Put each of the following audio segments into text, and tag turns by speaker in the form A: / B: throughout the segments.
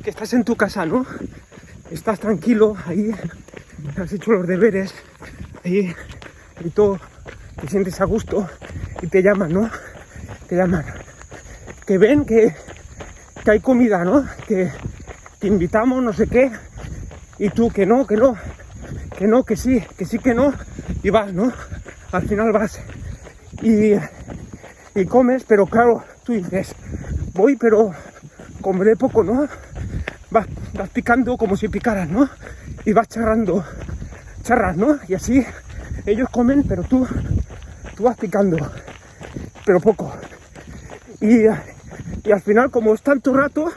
A: que estás en tu casa, ¿no? Estás tranquilo ahí, has hecho los deberes, ahí y todo, te sientes a gusto y te llaman, ¿no? Te llaman, que ven que hay comida, ¿no? Que te invitamos, no sé qué, y tú que no, que sí, que no, y vas, ¿no? Al final vas y comes, pero claro, tú dices, voy, pero comeré poco, ¿no? Vas picando como si picaras, ¿no? Y vas charras, ¿no? Y así ellos comen, pero tú vas picando, pero poco. Y al final, como es tanto rato,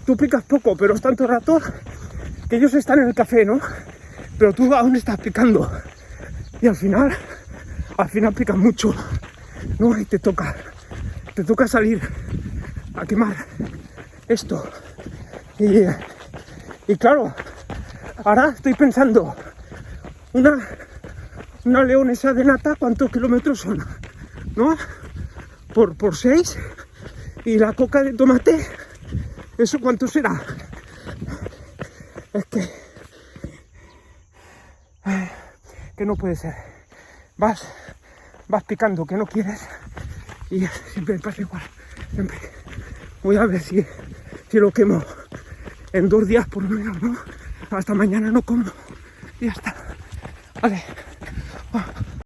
A: tú picas poco, pero es tanto rato que ellos están en el café, ¿no? Pero tú aún estás picando. Y al final picas mucho, ¿no? Y te toca salir a quemar esto. Y claro, ahora estoy pensando, una leonesa de nata, ¿cuántos kilómetros son? ¿No? Por 6. Y la coca de tomate, ¿eso cuánto será? Es que no puede ser. Vas picando que no quieres y siempre me pasa igual. Siempre. Voy a ver si lo quemo en 2 días por lo menos, ¿no? Hasta mañana no como y ya está. Vale.